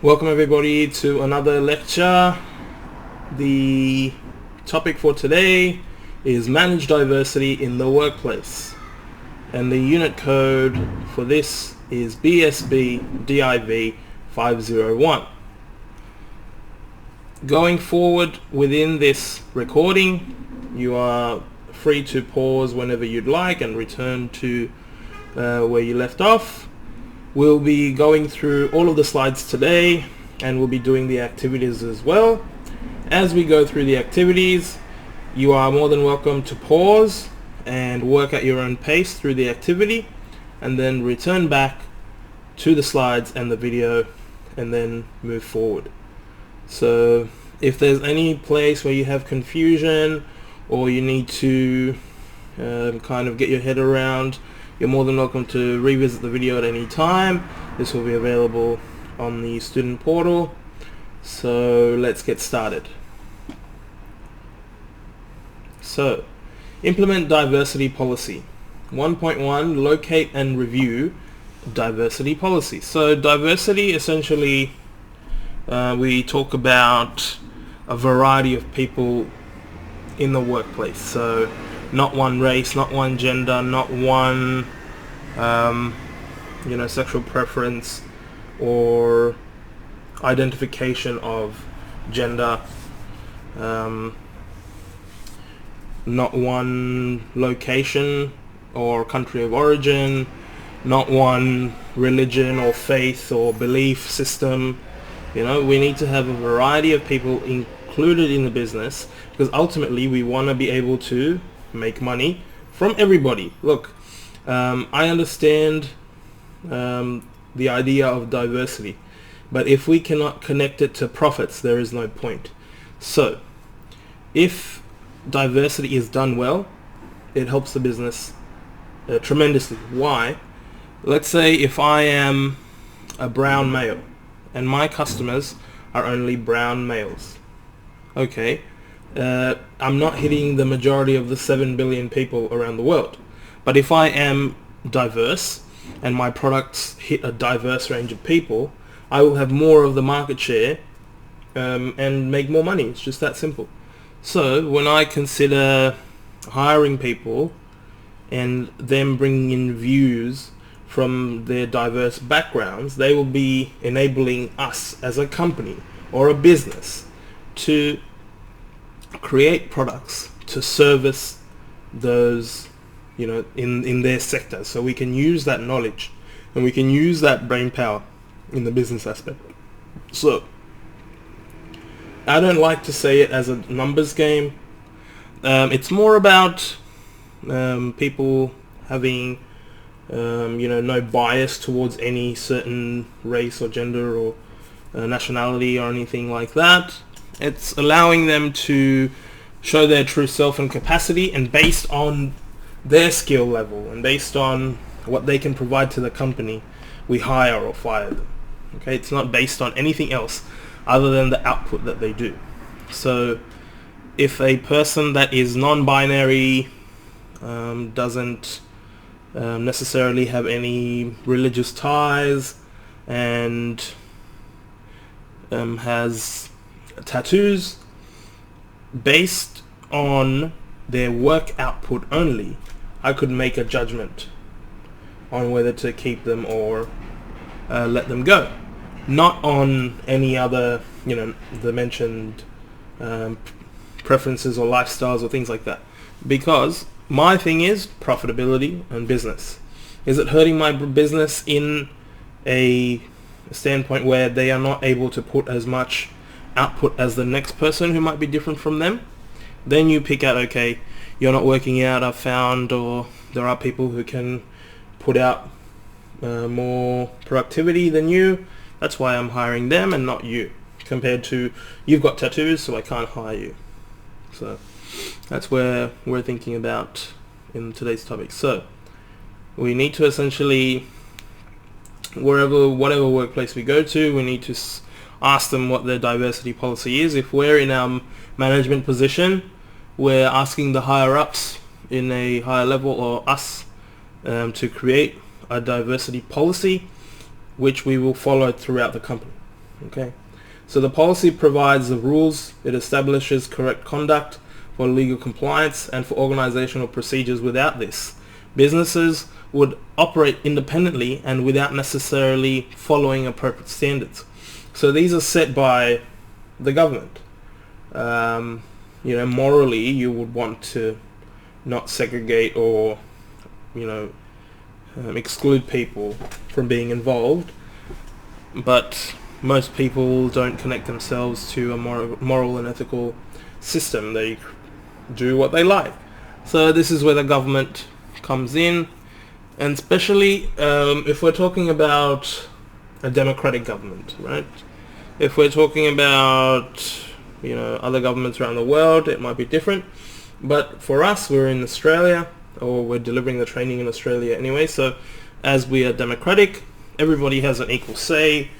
Welcome everybody to another lecture. The topic for today is manage diversity in the workplace, and the unit code for this is BSBDIV501. Going forward within this recording, you are free to pause whenever you'd like and return to where you left off. We'll be going through all of the slides today, and we'll be doing the activities as well. As we go through the activities, you are more than welcome to pause and work at your own pace through the activity, and then return back to the slides and the video, and then move forward. So if there's any place where you have confusion or you need to kind of get your head around, you're more than welcome to revisit the video at any time. This will be available on the student portal. So let's get started. So, implement diversity policy. 1.1, locate and review diversity policy. So diversity, essentially, we talk about a variety of people in the workplace. So not one race, not one gender, not one sexual preference or identification of gender, not one location or country of origin, not one religion or faith or belief system. We need to have a variety of people included in the business, because ultimately we want to be able to make money from everybody. Look, I understand the idea of diversity, but if we cannot connect it to profits, there is no point. So if diversity is done well, it helps the business tremendously. Why? Let's say if I am a brown male and my customers are only brown males. Okay, I'm not hitting the majority of the 7 billion people around the world. But if I am diverse and my products hit a diverse range of people, I will have more of the market share and make more money. It's just that simple. So when I consider hiring people and them bringing in views from their diverse backgrounds, they will be enabling us as a company or a business to create products to service those, in their sector. So we can use that knowledge and we can use that brain power in the business aspect. So I don't like to say it as a numbers game. It's more about people having no bias towards any certain race or gender or nationality or anything like that. It's allowing them to show their true self and capacity, and based on their skill level and based on what they can provide to the company, we hire or fire them. Okay, it's not based on anything else other than the output that they do. So if a person that is non-binary, doesn't necessarily have any religious ties, and has tattoos, based on their work output only, I could make a judgment on whether to keep them or let them go, not on any other the mentioned preferences or lifestyles or things like that. Because my thing is profitability and business. Is it hurting my business in a standpoint where they are not able to put as much output as the next person who might be different from them? Then you pick out, okay, you're not working out, I've found, or there are people who can put out more productivity than you. That's why I'm hiring them and not you, compared to you've got tattoos, so I can't hire you. So that's where we're thinking about in today's topic. So we need to essentially, whatever workplace we go to, we need to ask them what their diversity policy is. If we're in our management position, we're asking the higher ups in a higher level or us to create a diversity policy which we will follow throughout the company. Okay, so the policy provides the rules, it establishes correct conduct for legal compliance and for organizational procedures. Without this, businesses would operate independently and without necessarily following appropriate standards. So these are set by the government. Morally, you would want to not segregate or, exclude people from being involved, but most people don't connect themselves to a moral and ethical system. They do what they like. So this is where the government comes in, and especially if we're talking about a democratic government, right? If we're talking about other governments around the world, it might be different. But for us, we're in Australia, or we're delivering the training in Australia anyway. So as we are democratic, everybody has an equal say,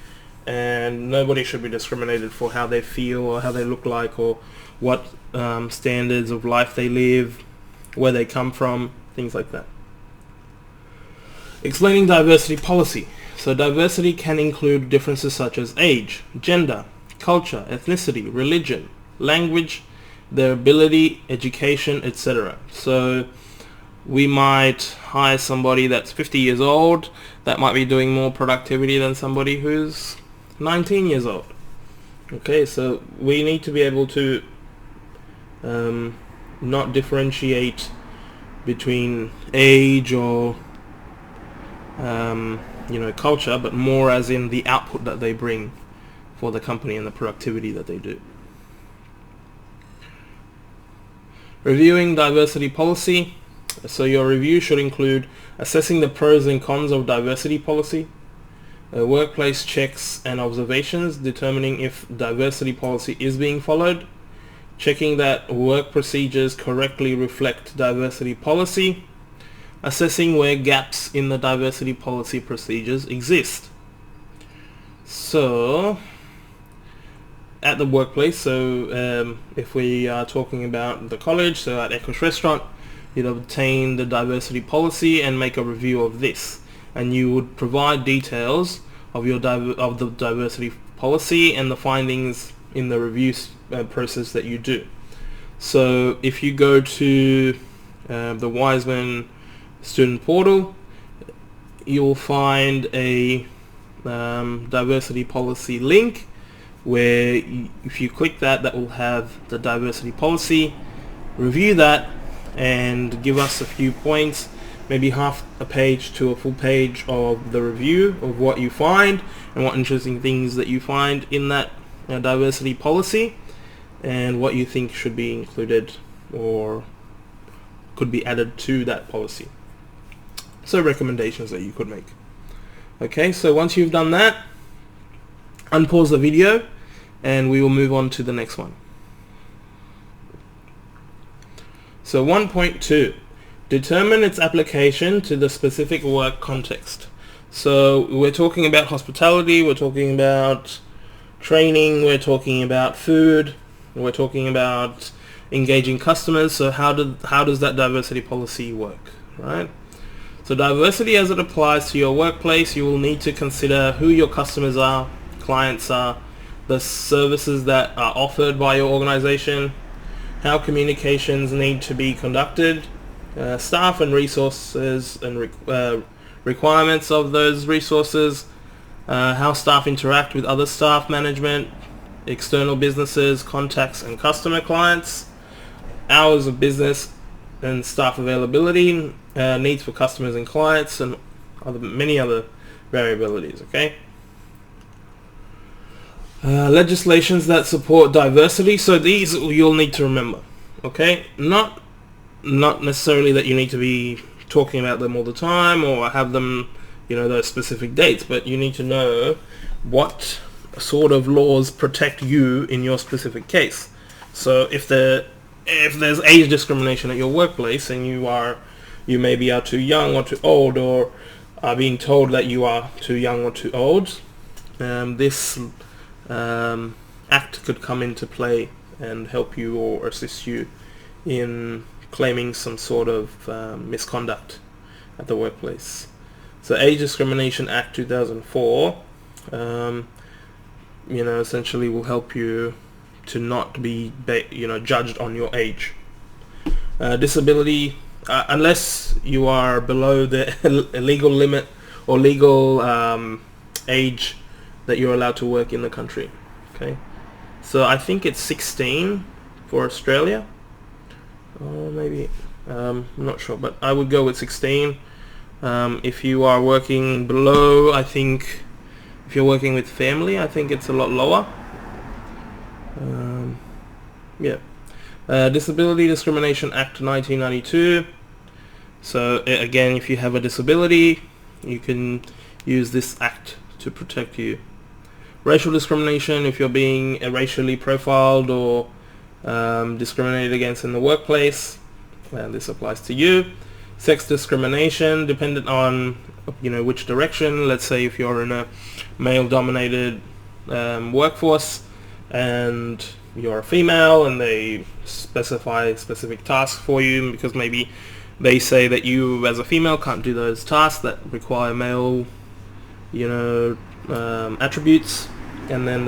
and nobody should be discriminated for how they feel or how they look like or what standards of life they live, where they come from, things like that. Explaining diversity policy. So diversity can include differences such as age, gender, culture, ethnicity, religion, language, their ability, education, etc. So we might hire somebody that's 50 years old that might be doing more productivity than somebody who's 19 years old. Okay, so we need to be able to not differentiate between age or culture, but more as in the output that they bring for the company and the productivity that they do. Reviewing diversity policy. So your review should include assessing the pros and cons of diversity policy, workplace checks and observations, determining if diversity policy is being followed, checking that work procedures correctly reflect diversity policy, assessing where gaps in the diversity policy procedures exist. So at the workplace, so if we are talking about the college, so at Echo's Restaurant, you'd obtain the diversity policy and make a review of this, and you would provide details of your of the diversity policy and the findings in the review process that you do. So if you go to the Wiseman student portal, you will find a diversity policy link where if you click that, that will have the diversity policy. Review that and give us a few points, maybe half a page to a full page of the review of what you find and what interesting things that you find in that diversity policy, and what you think should be included or could be added to that policy. So recommendations that you could make. Okay, so once you've done that, unpause the video and we will move on to the next one. So 1.2, determine its application to the specific work context. So we're talking about hospitality, we're talking about training, we're talking about food, we're talking about engaging customers. So how does that diversity policy work, right? So diversity as it applies to your workplace, you will need to consider who your customers are, clients are, the services that are offered by your organization, how communications need to be conducted, staff and resources and requirements of those resources, how staff interact with other staff management, external businesses, contacts and customer clients, hours of business and staff availability, needs for customers and clients, and many other variabilities. Okay. Legislations that support diversity. So these you'll need to remember. Okay, not necessarily that you need to be talking about them all the time or have them, those specific dates, but you need to know what sort of laws protect you in your specific case. So if there's age discrimination at your workplace and you maybe are too young or too old, or are being told that you are too young or too old, this act could come into play and help you or assist you in claiming some sort of misconduct at the workplace. So Age Discrimination Act 2004 essentially will help you to not be judged on your age. Disability, unless you are below the legal limit or legal age that you're allowed to work in the country. Okay, so I think it's 16 for Australia, or maybe I'm not sure, but I would go with 16. If you are working below, I think if you're working with family, I think it's a lot lower. Disability Discrimination Act 1992. So again, if you have a disability, you can use this act to protect you. Racial discrimination, if you're being racially profiled or discriminated against in the workplace, this applies to you. Sex discrimination, dependent on which direction. Let's say if you're in a male-dominated workforce and you're a female and they specify specific tasks for you because maybe they say that you as a female can't do those tasks that require male attributes, and then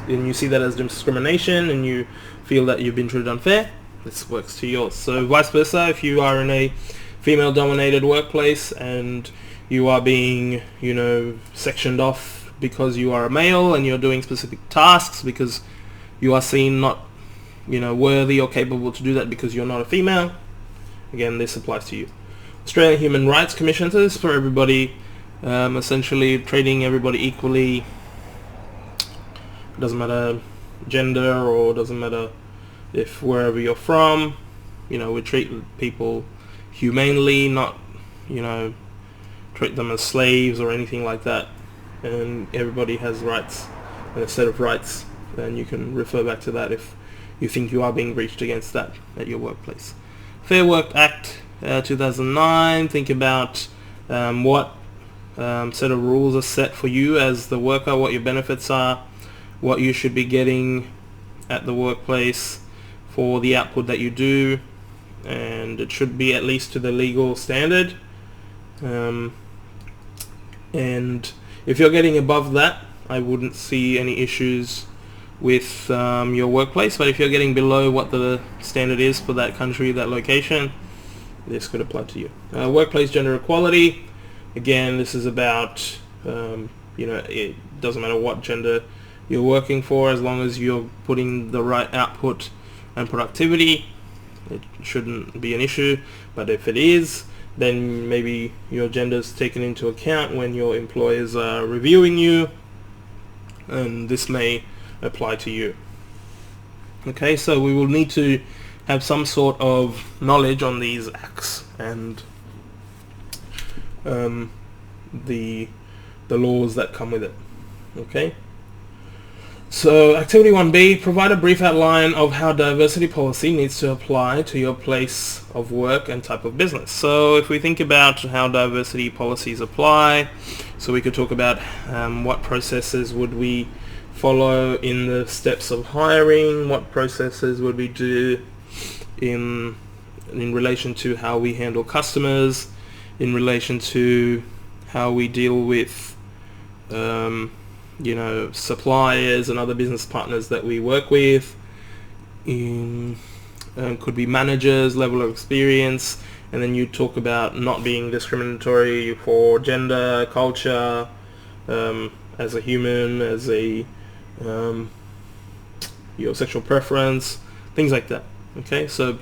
you see that as discrimination and you feel that you've been treated unfair, this works to yours. So vice versa, if you are in a female dominated workplace and you are being sectioned off because you are a male and you're doing specific tasks because you are seen not worthy or capable to do that because you're not a female, again this applies to you. Australian Human Rights Commission, so this is for everybody, essentially treating everybody equally. It doesn't matter gender, or doesn't matter if wherever you're from, we treat people humanely, not treat them as slaves or anything like that, and everybody has rights and a set of rights, and you can refer back to that if you think you are being breached against that at your workplace. Fair Work Act 2009, think about what set of rules are set for you as the worker, what your benefits are, what you should be getting at the workplace for the output that you do, and it should be at least to the legal standard. And if you're getting above that, I wouldn't see any issues with your workplace, but if you're getting below what the standard is for that country, that location, this could apply to you. Workplace gender equality, again, this is about it doesn't matter what gender you're working for, as long as you're putting the right output and productivity, it shouldn't be an issue. But if it is, then maybe your gender is taken into account when your employers are reviewing you, and this may apply to you. Okay, so we will need to have some sort of knowledge on these acts and the laws that come with it. Okay, so activity 1B, provide a brief outline of how diversity policy needs to apply to your place of work and type of business. So if we think about how diversity policies apply, so we could talk about what processes would we follow in the steps of hiring, what processes would we do in relation to how we handle customers, in relation to how we deal with suppliers and other business partners that we work with, could be managers, level of experience, and then you talk about not being discriminatory for gender, culture, as a human, as a your sexual preference, things like that. Okay, so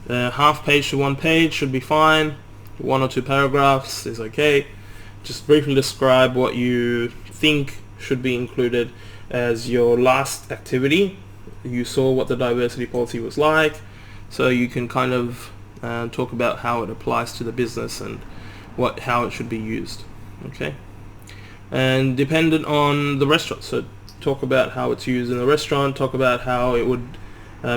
half page to 1 page should be fine. 1 or 2 paragraphs is okay. Just briefly describe what you think should be included as your last activity. You saw what the diversity policy was like, so you can kind of talk about how it applies to the business and how it should be used. Okay, and dependent on the restaurant, so talk about how it's used in the restaurant, talk about how it would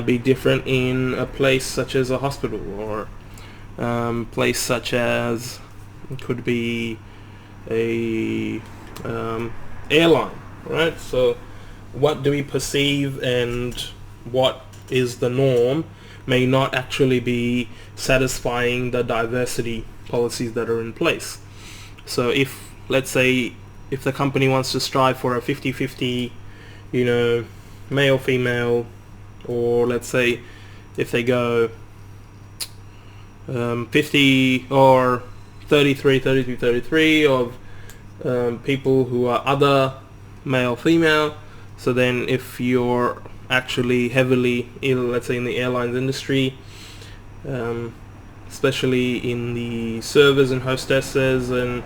be different in a place such as a hospital, or place such as, it could be a airline, right? So what do we perceive and what is the norm may not actually be satisfying the diversity policies that are in place. So if, let's say, if the company wants to strive for a 50-50 you know, male, female, or let's say if they go 50 or 33, 32, 33 of people who are other male, female. So then if you're actually heavily, let's say in the airlines industry, especially in the servers and hostesses, and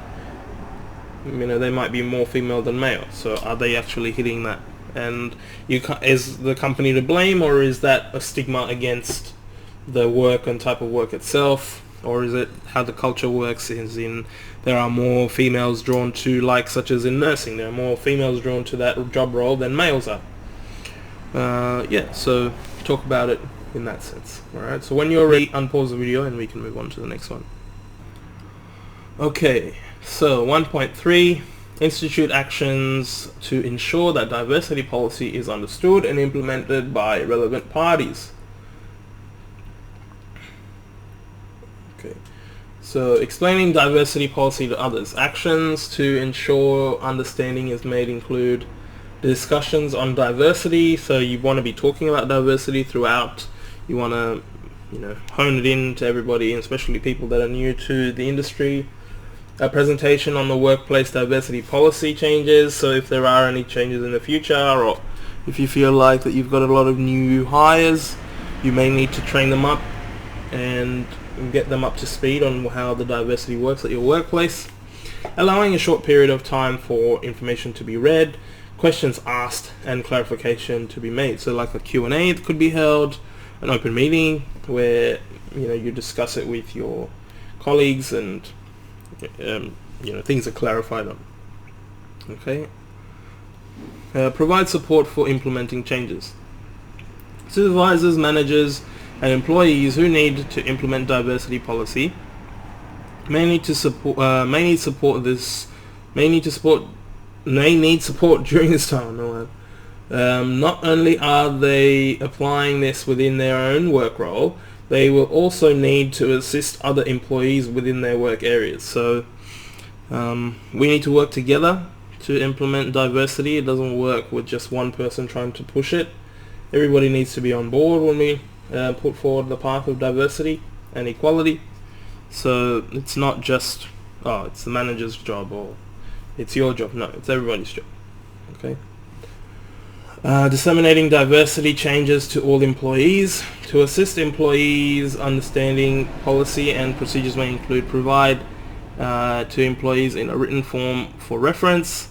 you know, they might be more female than male. So are they actually hitting that? And is the company to blame, or is that a stigma against the work and type of work itself? Or is it how the culture works, is in there are more females drawn to, like such as in nursing, there are more females drawn to that job role than males are. So talk about it in that sense. Alright, so when you're ready, unpause the video and we can move on to the next one. Okay, so 1.3, institute actions to ensure that diversity policy is understood and implemented by relevant parties. Okay, so explaining diversity policy to others. Actions to ensure understanding is made include discussions on diversity. So you want to be talking about diversity throughout. You want to, you know, hone it in to everybody, especially people that are new to the industry. A presentation on the workplace diversity policy changes. So if there are any changes in the future, or if you feel like that you've got a lot of new hires, you may need to train them up and get them up to speed on how the diversity works at your workplace. Allowing a short period of time for information to be read, questions asked, and clarification to be made. So like a Q&A that could be held, an open meeting where, you know, you discuss it with your colleagues, and you know, things are clarified on. Okay. Provide support for implementing changes. Supervisors, managers, and employees who need to implement diversity policy may need support during this time. Not only are they applying this within their own work role, they will also need to assist other employees within their work areas. So we need to work together to implement diversity. It doesn't work with just one person trying to push it. Everybody needs to be on board when we put forward the path of diversity and equality. So it's not just, it's the manager's job or it's your job. No, it's everybody's job. Okay. Disseminating diversity changes to all employees. To assist employees understanding policy and procedures may include provide to employees in a written form for reference,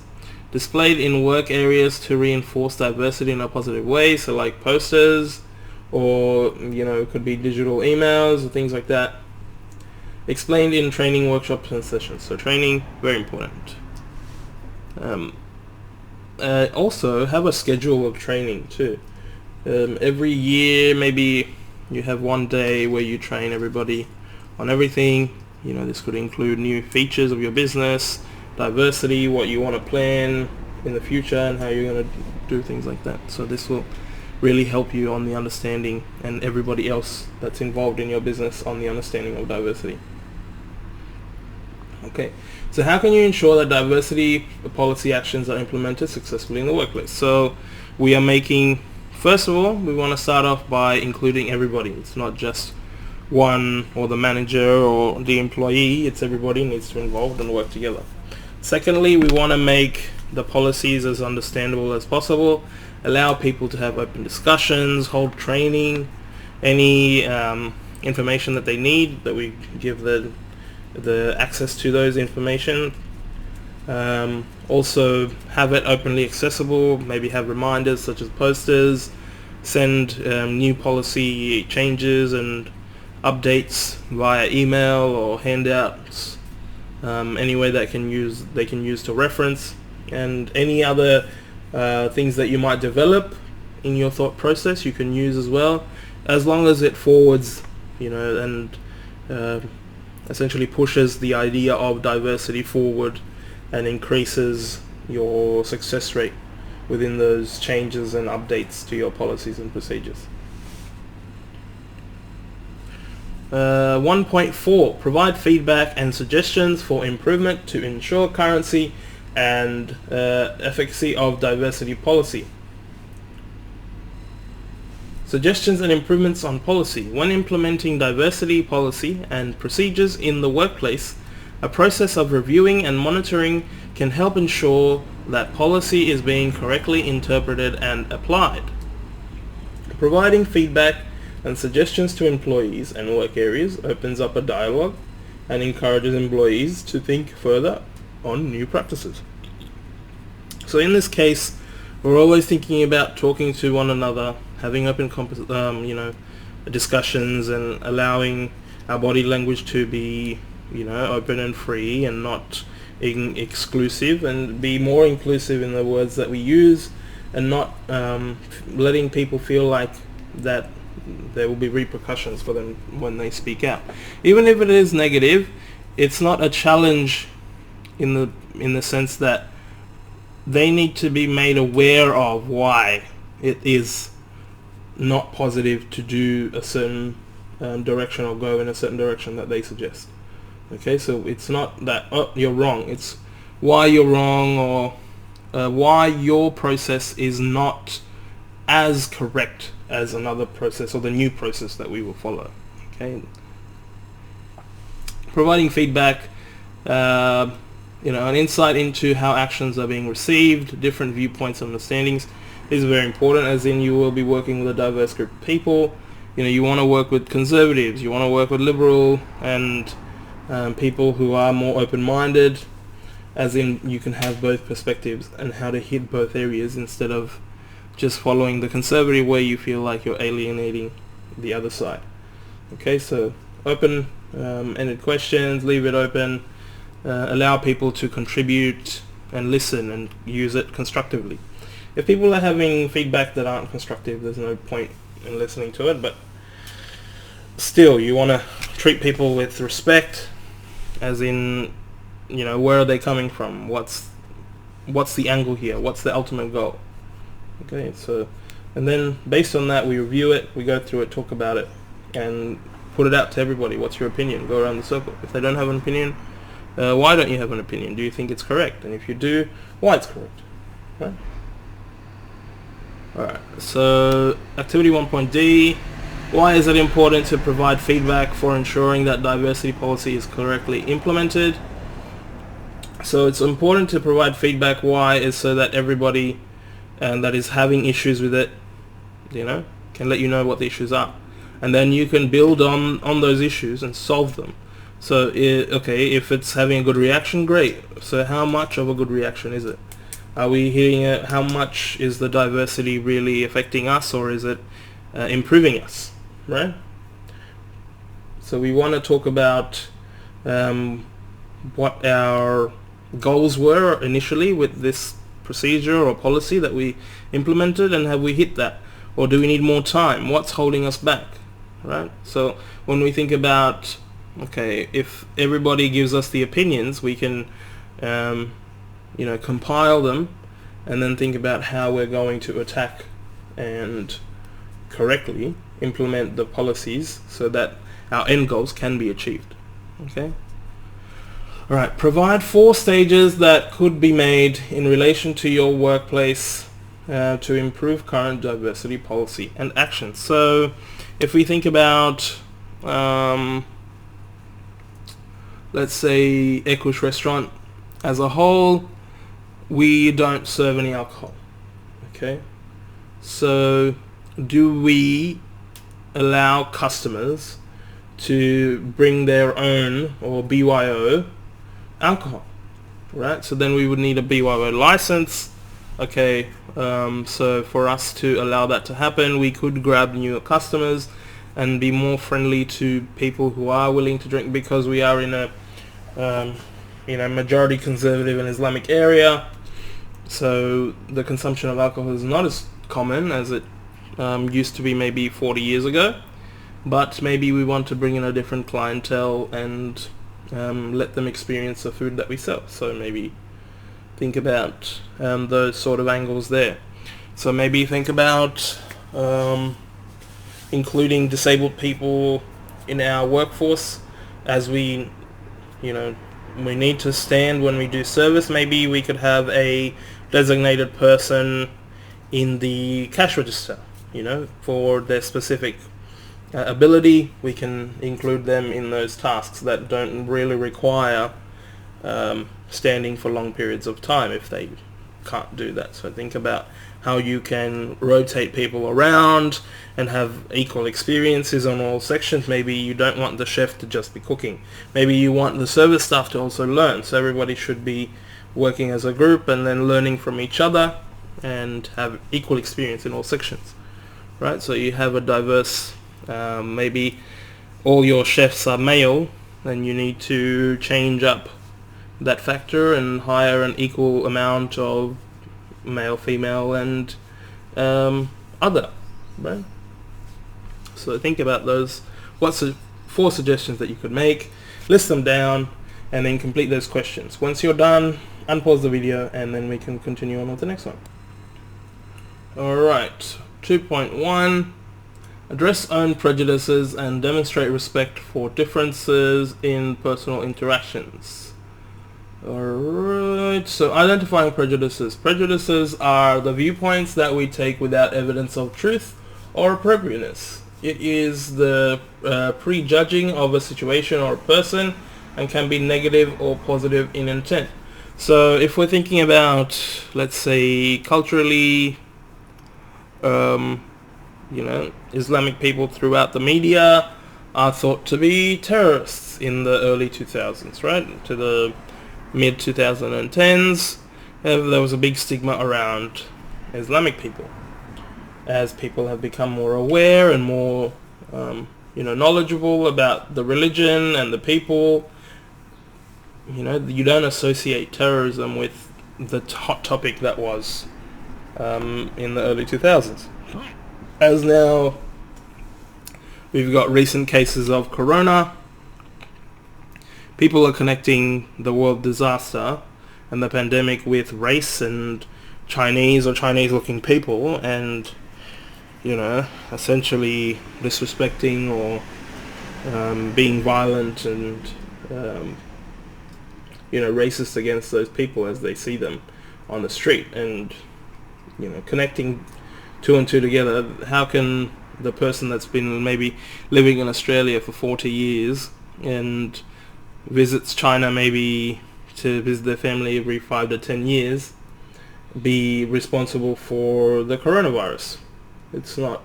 displayed in work areas to reinforce diversity in a positive way, so like posters, or you know, it could be digital emails or things like that. Explained in training workshops and sessions. So training, very important. Also have a schedule of training too. Every year maybe you have one day where you train everybody on everything. You know, this could include new features of your business, diversity, what you want to plan in the future, and how you're going to do things like that. So this will really help you on the understanding, and everybody else that's involved in your business on the understanding of diversity. Okay, so how can you ensure that diversity policy actions are implemented successfully in the workplace? So we are making, first of all, we want to start off by including everybody. It's not just one or the manager or the employee, it's everybody needs to be involved and work together. Secondly, we want to make the policies as understandable as possible, allow people to have open discussions, hold training, any information that they need, that we give the access to those information. Also have it openly accessible, maybe have reminders such as posters, send new policy changes and updates via email or handouts, any way that they can use to reference, and any other things that you might develop in your thought process you can use as well, as long as it forwards, you know, and essentially pushes the idea of diversity forward and increases your success rate within those changes and updates to your policies and procedures. 1.4, provide feedback and suggestions for improvement to ensure currency and efficacy of diversity policy. Suggestions and improvements on policy. When implementing diversity policy and procedures in the workplace, a process of reviewing and monitoring can help ensure that policy is being correctly interpreted and applied. Providing feedback and suggestions to employees and work areas opens up a dialogue and encourages employees to think further on new practices. So in this case, we're always thinking about talking to one another, having open discussions, and allowing our body language to be open and free and not exclusive, and be more inclusive in the words that we use, and not letting people feel like that there will be repercussions for them when they speak out. Even if it is negative, it's not a challenge in the sense that they need to be made aware of why it is not positive to do a certain direction or go in a certain direction that they suggest. Okay, so it's not that, oh, you're wrong. It's why you're wrong, or why your process is not as correct as another process or the new process that we will follow. Okay, providing feedback, an insight into how actions are being received, different viewpoints and understandings is very important, as in you will be working with a diverse group of people. You want to work with conservatives, you want to work with liberal and people who are more open-minded, as in you can have both perspectives and how to hit both areas instead of just following the conservative way you feel like you're alienating the other side. Okay, so open-ended questions, leave it open, allow people to contribute and listen and use it constructively. If people are having feedback that aren't constructive, there's no point in listening to it, but still you want to treat people with respect, as in, where are they coming from? What's the angle here? What's the ultimate goal? Okay, so, and then based on that we review it, we go through it, talk about it, and put it out to everybody. What's your opinion? Go around the circle. If they don't have an opinion, why don't you have an opinion? Do you think it's correct? And if you do, why it's correct? Right? Alright, so activity 1.D, why is it important to provide feedback for ensuring that diversity policy is correctly implemented? So it's important to provide feedback. Why? Is so that everybody that is having issues with it, can let you know what the issues are, and then you can build on those issues and solve them. So if it's having a good reaction, great. So how much of a good reaction is it? Are we hitting it? How much is the diversity really affecting us, or is it improving us, right? So we want to talk about what our goals were initially with this procedure or policy that we implemented, and have we hit that, or do we need more time? What's holding us back, right? So when we think about, if everybody gives us the opinions, we can compile them and then think about how we're going to attack and correctly implement the policies so that our end goals can be achieved. Okay. Alright, provide 4 stages that could be made in relation to your workplace to improve current diversity policy and action. So if we think about let's say Equus Restaurant as a whole, we don't serve any alcohol. Okay, so do we allow customers to bring their own, or BYO, alcohol? Right, so then we would need a BYO license. Okay, so for us to allow that to happen, we could grab newer customers and be more friendly to people who are willing to drink, because we are in a majority conservative and Islamic area, so the consumption of alcohol is not as common as it used to be maybe 40 years ago. But maybe we want to bring in a different clientele and let them experience the food that we sell. So maybe think about those sort of angles there. So maybe think about including disabled people in our workforce, as we need to stand when we do service. Maybe we could have a designated person in the cash register, you know, for their specific ability. We can include them in those tasks that don't really require standing for long periods of time if they can't do that. So think about how you can rotate people around and have equal experiences on all sections. Maybe you don't want the chef to just be cooking. Maybe you want the service staff to also learn. So everybody should be working as a group and then learning from each other and have equal experience in all sections, right? So you have a diverse, maybe all your chefs are male, then you need to change up that factor and hire an equal amount of male, female, and other, right? So think about those. What's the 4 suggestions that you could make? List them down and then complete those questions. Once you're done, unpause the video and then we can continue on with the next one. Alright, 2.1. Address own prejudices and demonstrate respect for differences in personal interactions. Alright, so identifying prejudices. Prejudices are the viewpoints that we take without evidence of truth or appropriateness. It is the prejudging of a situation or a person and can be negative or positive in intent. So if we're thinking about, let's say, culturally, you know, Islamic people throughout the media are thought to be terrorists in the early 2000s, right? To the mid 2010s, there was a big stigma around Islamic people. As people have become more aware and more, you know, knowledgeable about the religion and the people, you know, you don't associate terrorism with the hot topic that was in the early 2000s. As now we've got recent cases of corona, people are connecting the world disaster and the pandemic with race and Chinese or Chinese-looking people, and, you know, essentially disrespecting or being violent and, you know, racist against those people as they see them on the street, and, you know, connecting 2 and 2 together. How can the person that's been maybe living in Australia for 40 years and visits China maybe to visit their family every 5 to 10 years be responsible for the coronavirus? It's not,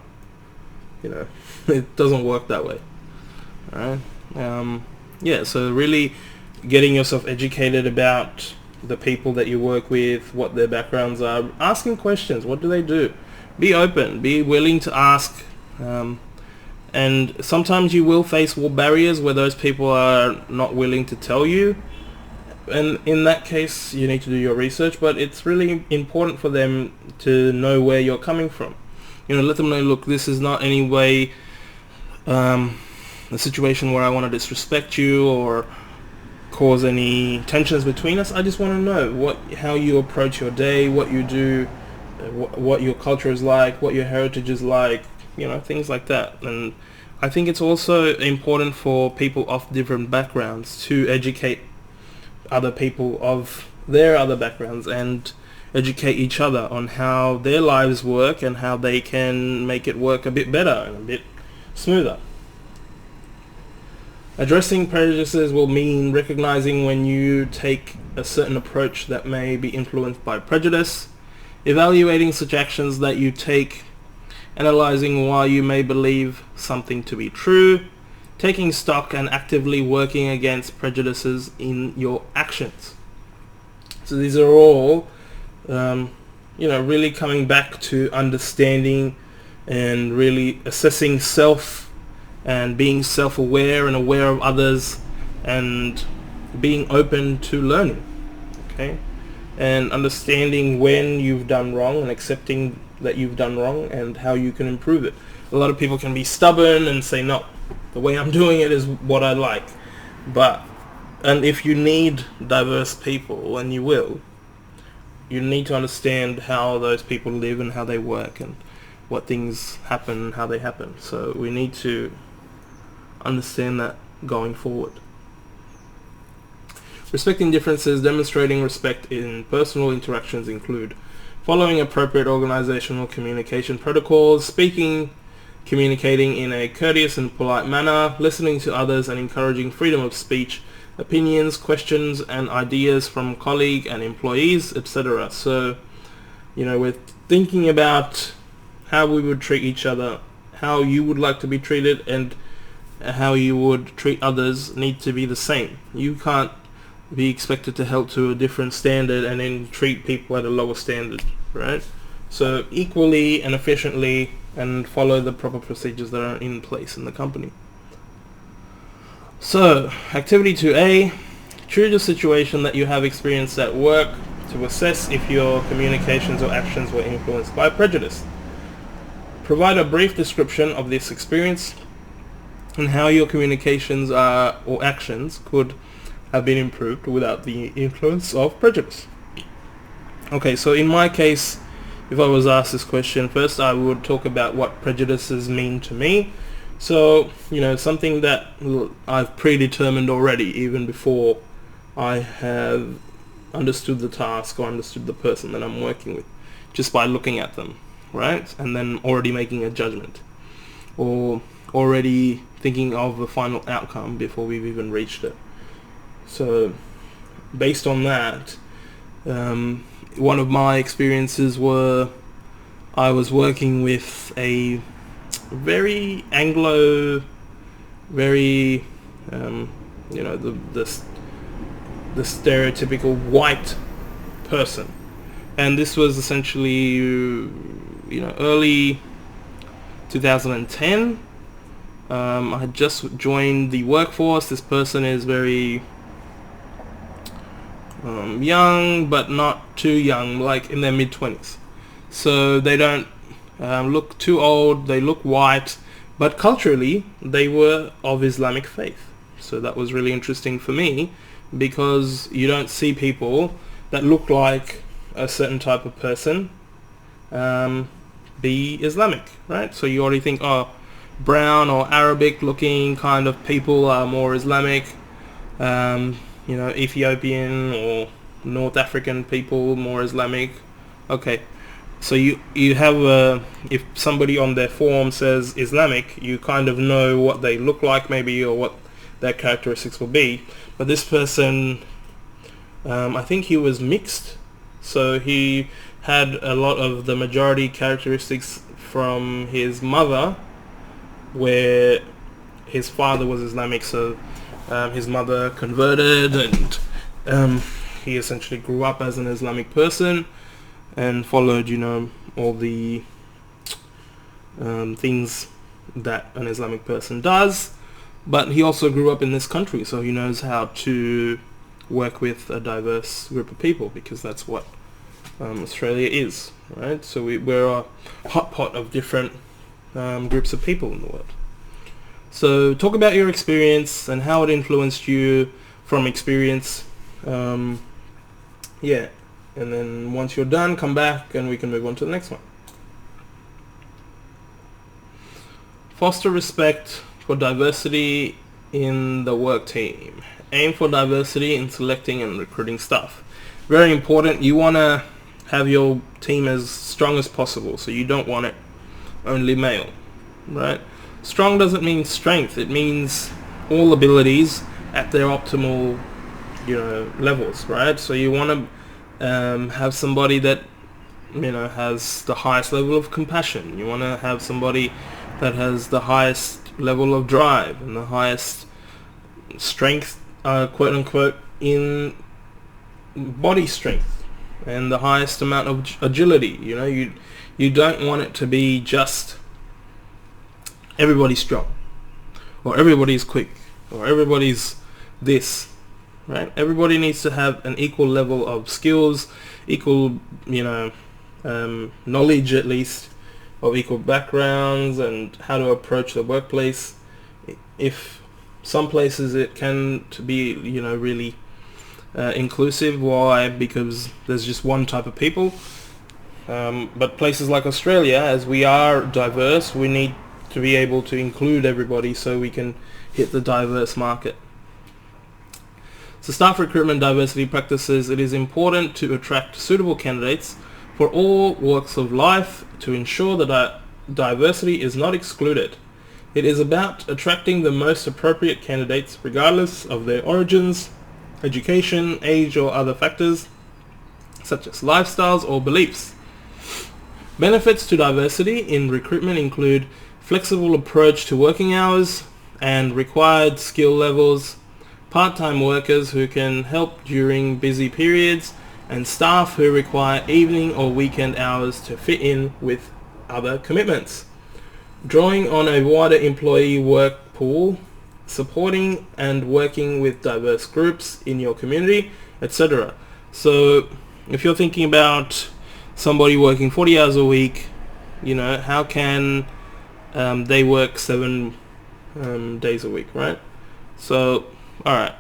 you know, it doesn't work that way. Alright, yeah, so really getting yourself educated about the people that you work with, what their backgrounds are, asking questions. What do they do? Be open, be willing to ask, and sometimes you will face barriers where those people are not willing to tell you, and in that case you need to do your research, but it's really important for them to know where you're coming from. You know, let them know, look, this is not any way a situation where I want to disrespect you or cause any tensions between us. I just want to know how you approach your day, what you do, what your culture is like, what your heritage is like, you know, things like that. And I think it's also important for people of different backgrounds to educate other people of their other backgrounds and educate each other on how their lives work and how they can make it work a bit better and a bit smoother. Addressing prejudices will mean recognizing when you take a certain approach that may be influenced by prejudice, evaluating such actions that you take, analyzing why you may believe something to be true, taking stock and actively working against prejudices in your actions. So these are all, you know, really coming back to understanding and really assessing self and being self-aware and aware of others and being open to learning, okay? And understanding when you've done wrong and accepting that you've done wrong and how you can improve it. A lot of people can be stubborn and say, no, the way I'm doing it is what I like. And if you need diverse people, and you will, you need to understand how those people live and how they work and what things happen and how they happen. So we need to understand that going forward. Respecting differences. Demonstrating respect in personal interactions include following appropriate organizational communication protocols, speaking, communicating in a courteous and polite manner, listening to others and encouraging freedom of speech, opinions, questions and ideas from colleague and employees, etc. So, we're thinking about how we would treat each other, how you would like to be treated, and how you would treat others need to be the same. You can't be expected to held to a different standard and then treat people at a lower standard, right? So equally and efficiently, and follow the proper procedures that are in place in the company. So, activity 2A, choose a situation that you have experienced at work to assess if your communications or actions were influenced by prejudice. Provide a brief description of this experience and how your communications or actions could have been improved without the influence of prejudice. Okay, so in my case, if I was asked this question, first I would talk about what prejudices mean to me. So, something that I've predetermined already, even before I have understood the task or understood the person that I'm working with, just by looking at them, right? And then already making a judgment, or already thinking of the final outcome before we've even reached it. So, based on that, one of my experiences were I was working with a very Anglo, very the stereotypical white person, and this was essentially early 2010. I had just joined the workforce. This person is very young, but not too young, like in their mid-20s. So they don't look too old, they look white, but culturally they were of Islamic faith. So that was really interesting for me, because you don't see people that look like a certain type of person be Islamic, right? So you already think, brown or Arabic looking kind of people are more Islamic. Ethiopian or North African people more Islamic. Okay, so you have if somebody on their form says Islamic, you kind of know what they look like maybe, or what their characteristics will be. But this person, I think he was mixed, so he had a lot of the majority characteristics from his mother, where his father was Islamic, so his mother converted, and he essentially grew up as an Islamic person and followed, all the things that an Islamic person does. But he also grew up in this country, so he knows how to work with a diverse group of people, because that's what Australia is, right? So we're a hot pot of different groups of people in the world. So talk about your experience and how it influenced you from experience. And then once you're done, come back and we can move on to the next one. Foster respect for diversity in the work team. Aim for diversity in selecting and recruiting staff. Very important. You want to have your team as strong as possible, so you don't want it only male, right? Strong doesn't mean strength. It means all abilities at their optimal, levels, right? So you want to have somebody that, has the highest level of compassion. You want to have somebody that has the highest level of drive and the highest strength, quote unquote, in body strength, and the highest amount of agility. You don't want it to be just everybody's strong, or everybody's quick, or everybody's this, right? Everybody needs to have an equal level of skills, equal, knowledge at least, of equal backgrounds and how to approach the workplace. If some places it can be, really inclusive. Why? Because there's just one type of people. But places like Australia, as we are diverse, we need to be able to include everybody so we can hit the diverse market. So staff recruitment diversity practices. It is important to attract suitable candidates for all walks of life to ensure that diversity is not excluded. It is about attracting the most appropriate candidates regardless of their origins, education, age or other factors such as lifestyles or beliefs. Benefits to diversity in recruitment include flexible approach to working hours and required skill levels, part-time workers who can help during busy periods, and staff who require evening or weekend hours to fit in with other commitments. Drawing on a wider employee work pool, supporting and working with diverse groups in your community, etc. So if you're thinking about somebody working 40 hours a week, how can they work 7 days a week, right? So, alright,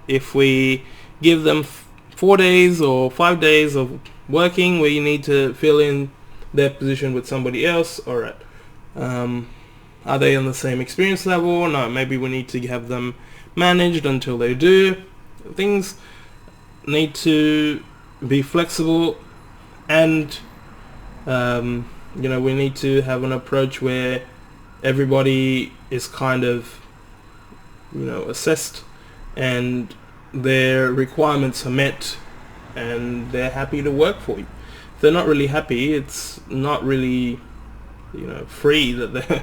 if we give them 4 days or 5 days of working where you need to fill in their position with somebody else, alright. Are they on the same experience level? No, maybe we need to have them managed until they do. Things need to be flexible, and we need to have an approach where everybody is kind of assessed and their requirements are met and they're happy to work for you. If they're not really happy, it's not really free that they're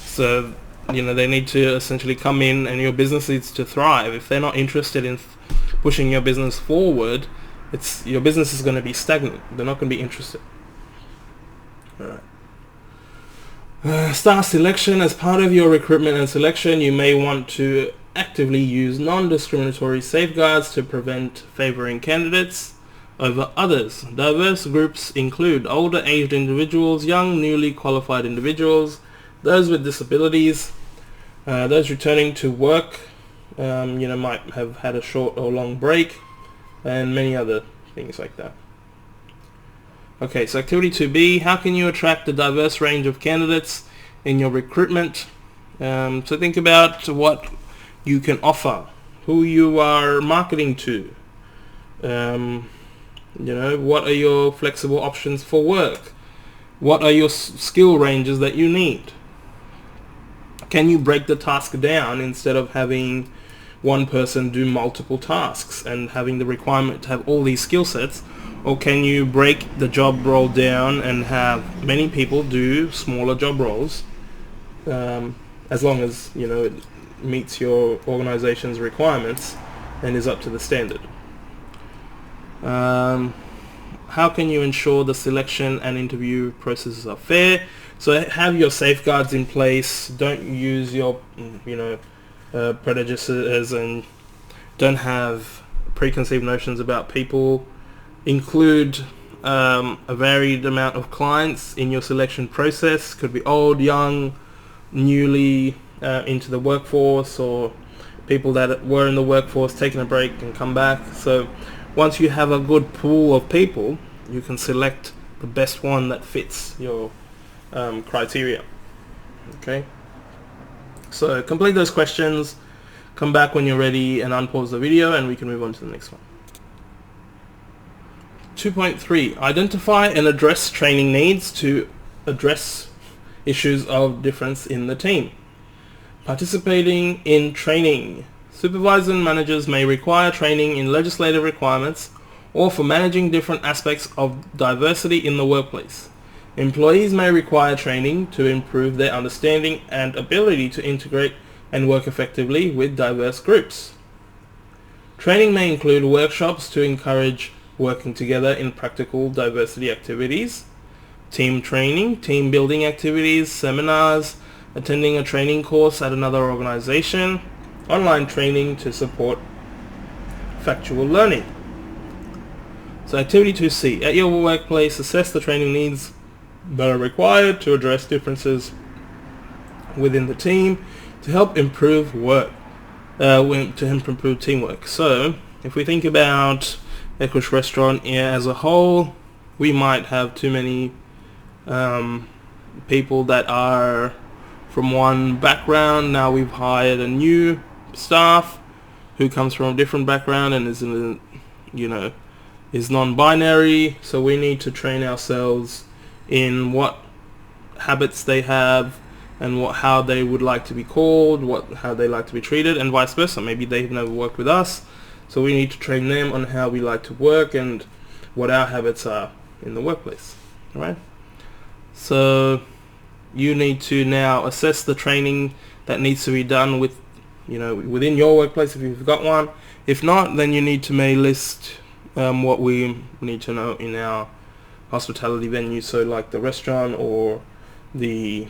so they need to essentially come in, and your business needs to thrive. If they're not interested in pushing your business forward, your business is going to be stagnant. They're not going to be interested. Alright. Staff selection. As part of your recruitment and selection, you may want to actively use non-discriminatory safeguards to prevent favoring candidates over others. Diverse groups include older aged individuals, young newly qualified individuals, those with disabilities, those returning to work, might have had a short or long break, and many other things like that. Okay, so activity 2B, how can you attract a diverse range of candidates in your recruitment? So think about what you can offer, who you are marketing to, what are your flexible options for work, what are your skill ranges that you need. Can you break the task down instead of having one person do multiple tasks and having the requirement to have all these skill sets? Or can you break the job role down and have many people do smaller job roles, as long as it meets your organization's requirements and is up to the standard? How can you ensure the selection and interview processes are fair? So have your safeguards in place. Don't use your prejudices, and don't have preconceived notions about people. Include a varied amount of clients in your selection process. Could be old, young, newly into the workforce, or people that were in the workforce, taking a break and come back. So once you have a good pool of people, you can select the best one that fits your criteria. Okay, so complete those questions, come back when you're ready and unpause the video, and we can move on to the next one. 2.3, identify and address training needs to address issues of difference in the team. Participating in training. Supervisors and managers may require training in legislative requirements or for managing different aspects of diversity in the workplace. Employees may require training to improve their understanding and ability to integrate and work effectively with diverse groups. Training may include workshops to encourage working together in practical diversity activities, team training, team building activities, seminars, attending a training course at another organization, online training to support factual learning. So activity 2C, at your workplace, assess the training needs that are required to address differences within the team to help improve teamwork. So if we think about Equus Restaurant as a whole, we might have too many people that are from one background. Now we've hired a new staff who comes from a different background and is in is non-binary, so we need to train ourselves in what habits they have and how they would like to be called, how they like to be treated, and vice versa. Maybe they've never worked with us, so we need to train them on how we like to work and what our habits are in the workplace. All right? So you need to now assess the training that needs to be done within your workplace if you've got one. If not, then you need to list what we need to know in our hospitality venue, so like the restaurant or the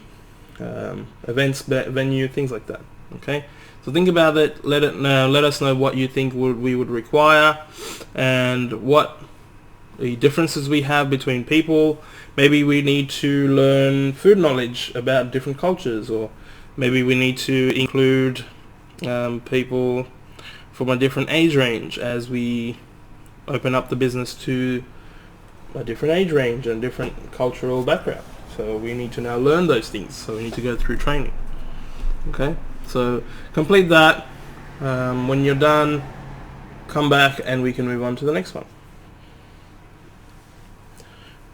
events venue, things like that. Okay, so think about it. Let us know what you think we would require and what the differences we have between people. Maybe we need to learn food knowledge about different cultures, or maybe we need to include people from a different age range as we open up the business to a different age range and different cultural background. So we need to now learn those things. So we need to go through training. Okay, so complete that. When you're done, come back and we can move on to the next one.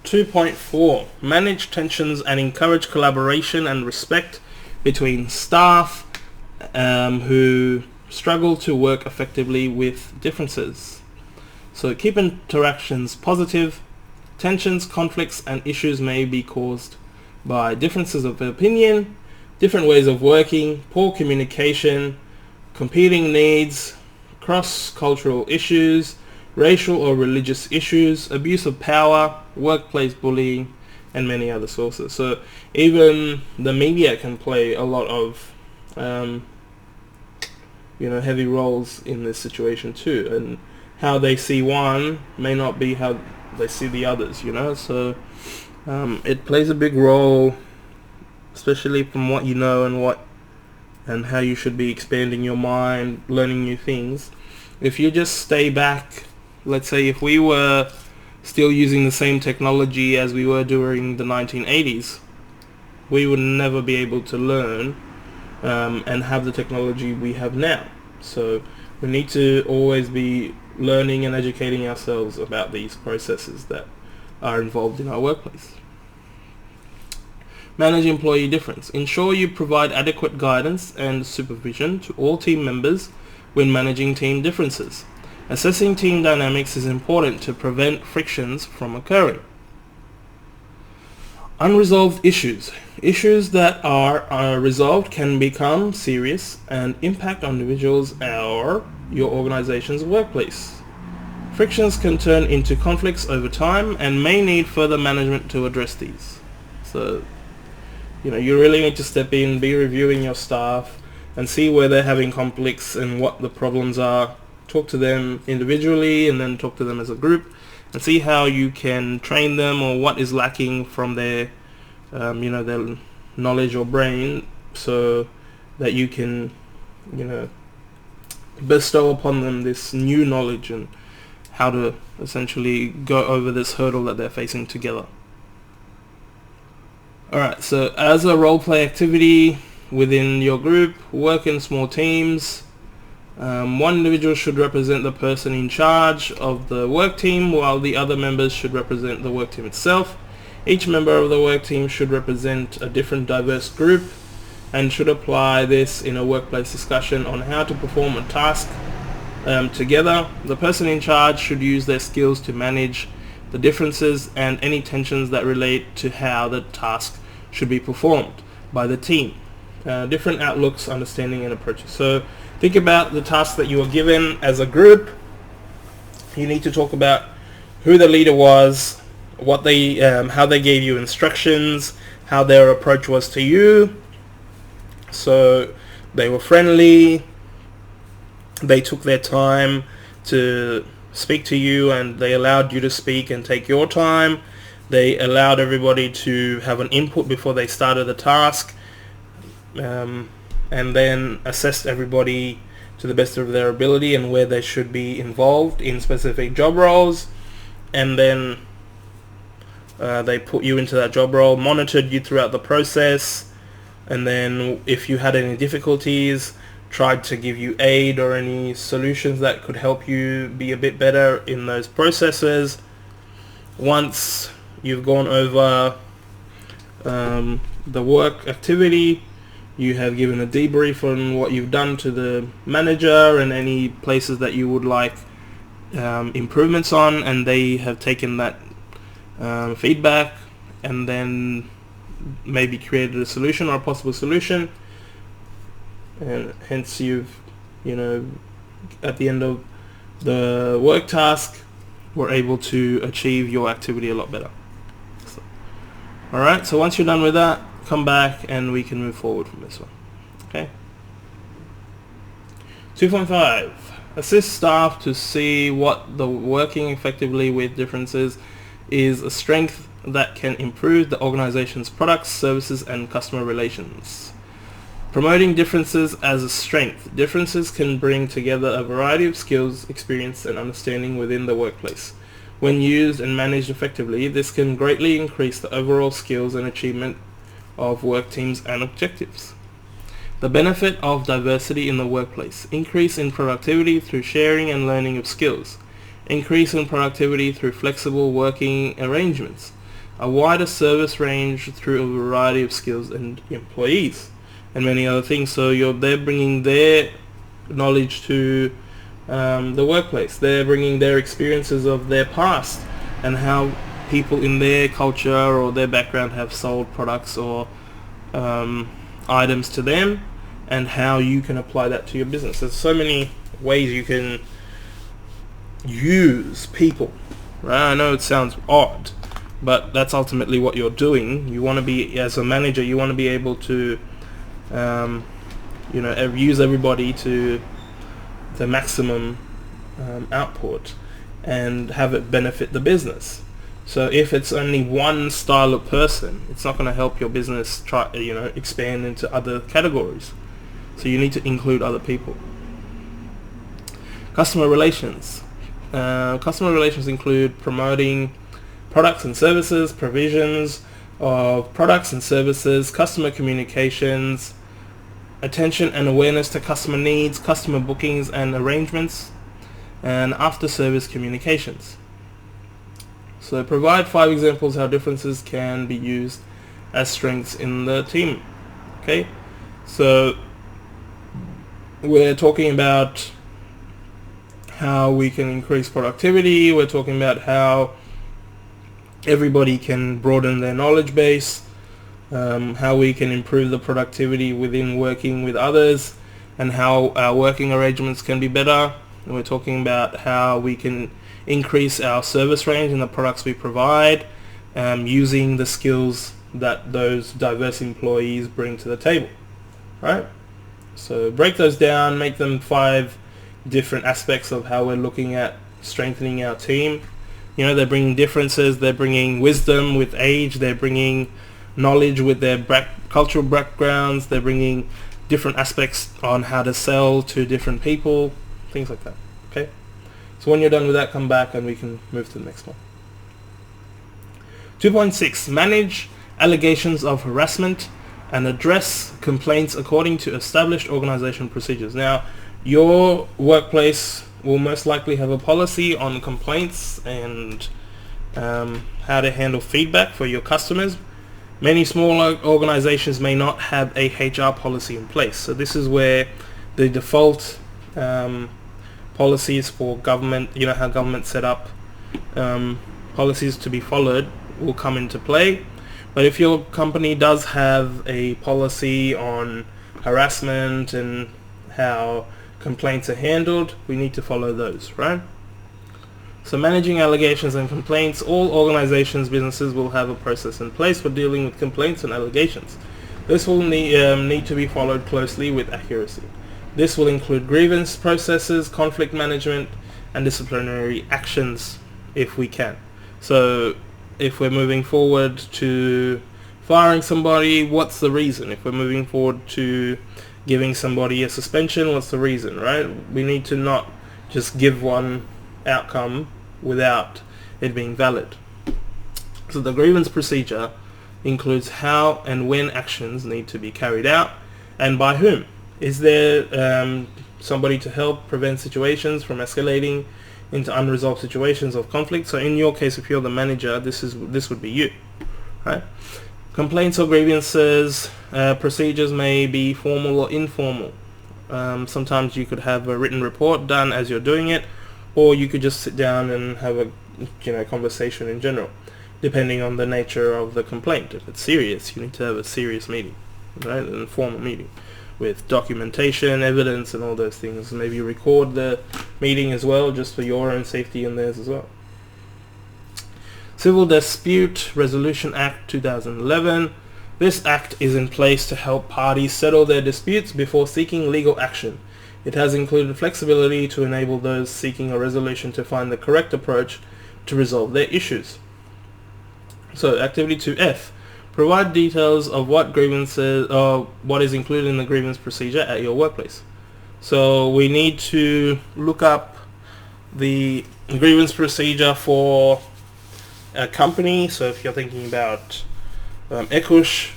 2.4, manage tensions and encourage collaboration and respect between staff who struggle to work effectively with differences. So keep interactions positive. Tensions, conflicts, and issues may be caused by differences of opinion, different ways of working, poor communication, competing needs, cross-cultural issues, racial or religious issues, abuse of power, workplace bullying, and many other sources. So even the media can play a lot of heavy roles in this situation too, and how they see one may not be how they see the others, so it plays a big role, especially from what you know and how you should be expanding your mind, learning new things. If you just stay back, let's say if we were still using the same technology as we were during the 1980s, we would never be able to learn and have the technology we have now. So we need to always be learning and educating ourselves about these processes that are involved in our workplace. Manage employee difference. Ensure you provide adequate guidance and supervision to all team members when managing team differences. Assessing team dynamics is important to prevent frictions from occurring. Unresolved issues. Issues that are resolved can become serious and impact on individuals or your organization's workplace. Frictions can turn into conflicts over time and may need further management to address these. So, you really need to step in, be reviewing your staff and see where they're having conflicts and what the problems are. Talk to them individually and then talk to them as a group and see how you can train them or what is lacking from their their knowledge or brain, so that you can bestow upon them this new knowledge and how to essentially go over this hurdle that they're facing together. Alright, so as a role play activity within your group, work in small teams. One individual should represent the person in charge of the work team, while the other members should represent the work team itself. Each member of the work team should represent a different diverse group and should apply this in a workplace discussion on how to perform a task together. The person in charge should use their skills to manage the differences and any tensions that relate to how the task should be performed by the team. Different outlooks, understanding, and approaches. So think about the task that you were given as a group. You need to talk about who the leader was, what they, how they gave you instructions, how their approach was to you. So they were friendly, they took their time to speak to you, and they allowed you to speak and take your time. They allowed everybody to have an input before they started the task, and then assessed everybody to the best of their ability and where they should be involved in specific job roles. And then they put you into that job role, monitored you throughout the process, and then if you had any difficulties, tried to give you aid or any solutions that could help you be a bit better in those processes. Once you've gone over the work activity, you have given a debrief on what you've done to the manager and any places that you would like improvements on, and they have taken that feedback and then maybe created a solution or a possible solution, and hence you've, at the end of the work task, were able to achieve your activity a lot better. Alright, so once you're done with that, come back and we can move forward from this one. Okay. 2.5. Assist staff to see what the working effectively with differences is a strength that can improve the organization's products, services, and customer relations. Promoting differences as a strength. Differences can bring together a variety of skills, experience, and understanding within the workplace. When used and managed effectively, this can greatly increase the overall skills and achievement of work teams and objectives. The benefit of diversity in the workplace. Increase in productivity through sharing and learning of skills. Increase in productivity through flexible working arrangements. A wider service range through a variety of skills and employees, and many other things. So they're bringing their knowledge to the workplace. They're bringing their experiences of their past and how people in their culture or their background have sold products or items to them, and how you can apply that to your business. There's so many ways you can use people, right? I know it sounds odd, but that's ultimately what you're doing. You want to be, as a manager, you want to be able to use everybody to the maximum output and have it benefit the business. So if it's only one style of person, it's not going to help your business expand into other categories. So you need to include other people. Customer relations. Customer relations include promoting products and services, provisions of products and services, customer communications, attention and awareness to customer needs, customer bookings and arrangements, and after-service communications. So provide 5 examples how differences can be used as strengths in the team. Okay, so we're talking about how we can increase productivity. We're talking about how everybody can broaden their knowledge base, how we can improve the productivity within working with others, and how our working arrangements can be better. And we're talking about how we can increase our service range and the products we provide, using the skills that those diverse employees bring to the table. Right? So break those down, make them 5 different aspects of how we're looking at strengthening our team. They're bringing differences, they're bringing wisdom with age, they're bringing knowledge with their cultural backgrounds, they're bringing different aspects on how to sell to different people, things like that. Okay? So when you're done with that, come back and we can move to the next one. 2.6. Manage allegations of harassment and address complaints according to established organizational procedures. Now, your workplace will most likely have a policy on complaints and how to handle feedback for your customers. Many smaller organizations may not have a HR policy in place. So this is where the default policies for government, how government set up policies to be followed, will come into play. But if your company does have a policy on harassment and how complaints are handled, we need to follow those, right? So managing allegations and complaints. All organizations, businesses will have a process in place for dealing with complaints and allegations. This will need to be followed closely with accuracy. This will include grievance processes, conflict management, and disciplinary actions if we can. So if we're moving forward to firing somebody, what's the reason? If we're moving forward to giving somebody a suspension, what's the reason, right? We need to not just give one outcome without it being valid. So the grievance procedure includes how and when actions need to be carried out and by whom. Is there somebody to help prevent situations from escalating into unresolved situations of conflict? So in your case, if you're the manager, this would be you, right? Complaints or grievances, procedures may be formal or informal. Sometimes you could have a written report done as you're doing it, or you could just sit down and have a conversation in general, depending on the nature of the complaint. If it's serious, you need to have a serious meeting, right? An informal meeting with documentation, evidence, and all those things. Maybe record the meeting as well, just for your own safety and theirs as well. Civil Dispute Resolution Act 2011. This act is in place to help parties settle their disputes before seeking legal action. It has included flexibility to enable those seeking a resolution to find the correct approach to resolve their issues. So activity 2F. Provide details of what grievances or what is included in the grievance procedure at your workplace. So we need to look up the grievance procedure for a company. So if you're thinking about ECUSH,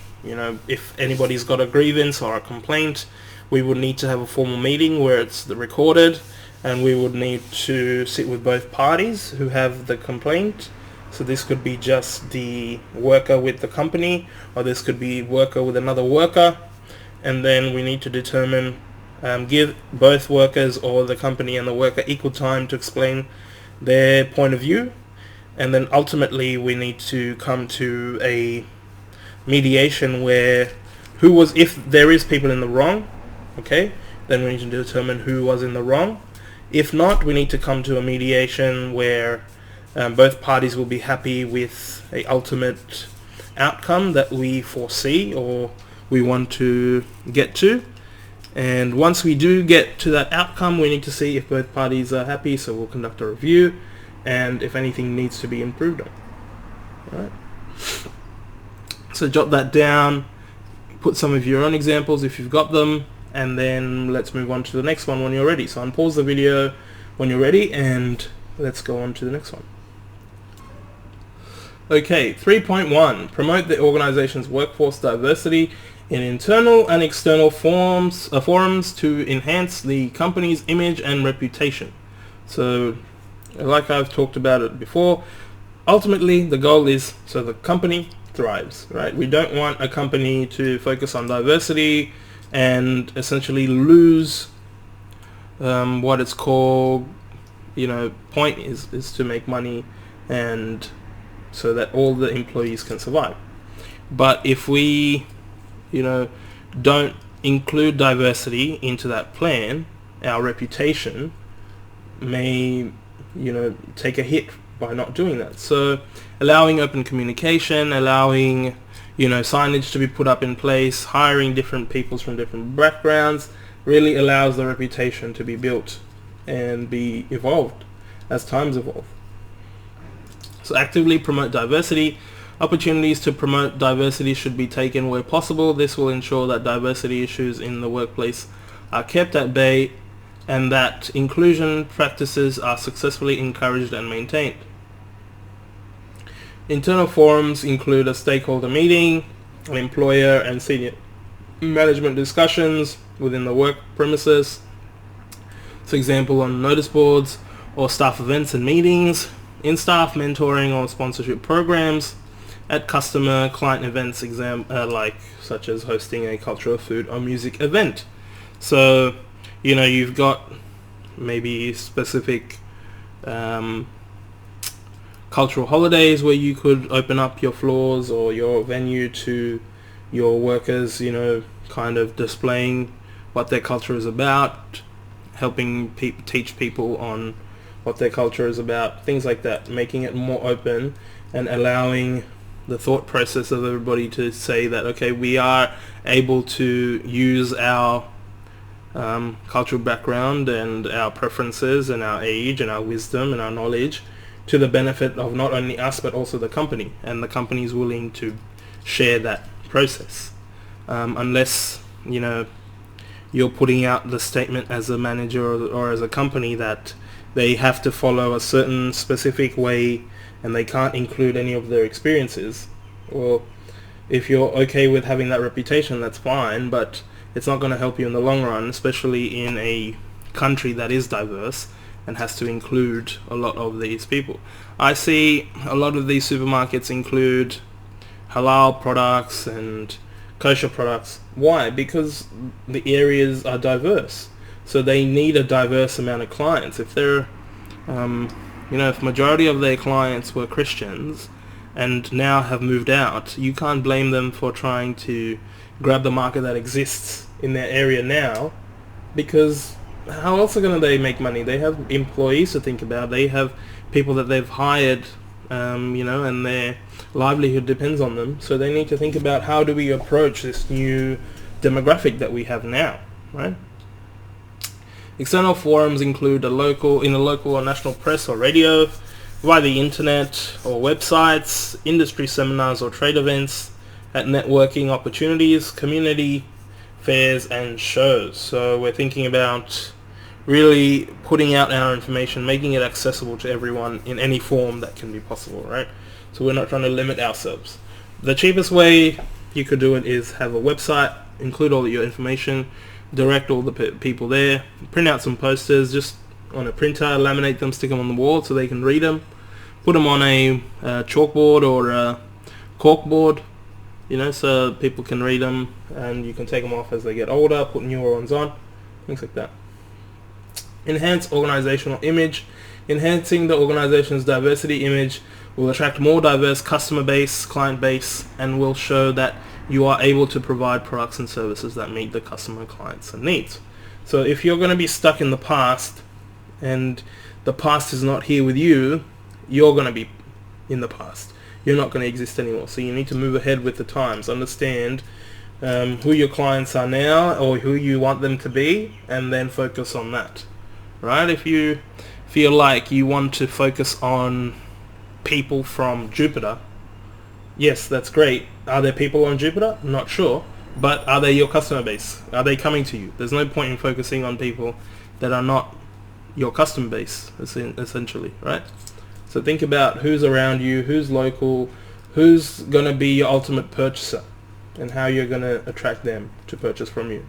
if anybody's got a grievance or a complaint, we would need to have a formal meeting where it's recorded, and we would need to sit with both parties who have the complaint. So this could be just the worker with the company, or this could be worker with another worker, and then we need to determine, give both workers or the company and the worker equal time to explain their point of view, and then ultimately we need to come to a mediation where if there is people in the wrong, okay, then we need to determine who was in the wrong. If not, we need to come to a mediation where both parties will be happy with a ultimate outcome that we foresee or we want to get to. And once we do get to that outcome, we need to see if both parties are happy, so we'll conduct a review and if anything needs to be improved on. All right. So jot that down, put some of your own examples if you've got them, and then let's move on to the next one when you're ready. So unpause the video when you're ready and let's go on to the next one. Okay, 3.1. Promote the organization's workforce diversity in internal and external forums to enhance the company's image and reputation. So, like I've talked about it before, ultimately the goal is so the company thrives, right? We don't want a company to focus on diversity and essentially lose what it's called, point is to make money and so that all the employees can survive. But if we don't include diversity into that plan, our reputation may take a hit by not doing that. So allowing open communication, allowing signage to be put up in place, hiring different people from different backgrounds really allows the reputation to be built and be evolved as times evolve. So actively promote diversity. Opportunities to promote diversity should be taken where possible. This will ensure that diversity issues in the workplace are kept at bay and that inclusion practices are successfully encouraged and maintained. Internal forums include a stakeholder meeting, employer and senior management discussions within the work premises. For example, on notice boards or staff events and meetings, in staff mentoring or sponsorship programs, at customer client events, such as hosting a cultural, food or music event. So, you've got maybe specific cultural holidays where you could open up your floors or your venue to your workers, kind of displaying what their culture is about, helping teach people on what their culture is about, things like that, making it more open and allowing the thought process of everybody to say that, okay, we are able to use our cultural background and our preferences and our age and our wisdom and our knowledge to the benefit of not only us but also the company, and the company is willing to share that process. Unless you're putting out the statement as a manager or as a company that they have to follow a certain specific way and they can't include any of their experiences. Well, if you're okay with having that reputation, that's fine, but it's not going to help you in the long run, especially in a country that is diverse and has to include a lot of these people. I see a lot of these supermarkets include halal products and kosher products. Why? Because the areas are diverse, so they need a diverse amount of clients. If they're if majority of their clients were Christians and now have moved out, you can't blame them for trying to grab the market that exists in their area now, because how else are they make money? They have employees to think about. They have people that they've hired, and their livelihood depends on them. So they need to think about, how do we approach this new demographic that we have now, right? External forums include in the local or national press or radio, via the internet or websites, industry seminars or trade events, at networking opportunities, community fairs and shows. So we're thinking about really putting out our information, making it accessible to everyone in any form that can be possible, right? So we're not trying to limit ourselves. The cheapest way you could do it is have a website, include all your information, direct all the people there, print out some posters just on a printer, laminate them, stick them on the wall so they can read them, put them on a chalkboard or a corkboard, so people can read them, and you can take them off as they get older, put newer ones on, things like that. Enhance organizational image. Enhancing the organization's diversity image will attract more diverse customer base, client base, and will show that you are able to provide products and services that meet the customer, clients, and needs. So if you're going to be stuck in the past and the past is not here with you, you're going to be in the past. You're not going to exist anymore. So you need to move ahead with the times. Understand who your clients are now, or who you want them to be, and then focus on that. Right? If you feel like you want to focus on people from Jupiter, yes, that's great. Are there people on Jupiter? Not sure. But are they your customer base? Are they coming to you? There's no point in focusing on people that are not your customer base, essentially, right? So think about who's around you, who's local, who's going to be your ultimate purchaser, and how you're going to attract them to purchase from you.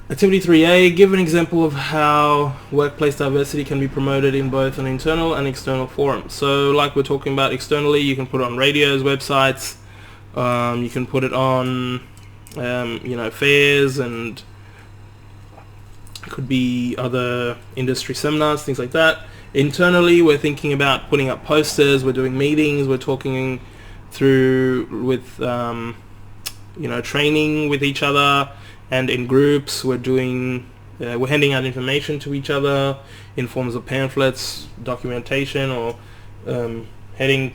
Activity 3A, give an example of how workplace diversity can be promoted in both an internal and external forum. So like we're talking about externally, you can put it on radios, websites, you can put it on fairs, and it could be other industry seminars, things like that. Internally, we're thinking about putting up posters, we're doing meetings, we're talking through with training with each other, and in groups we're handing out information to each other in forms of pamphlets, documentation, or directing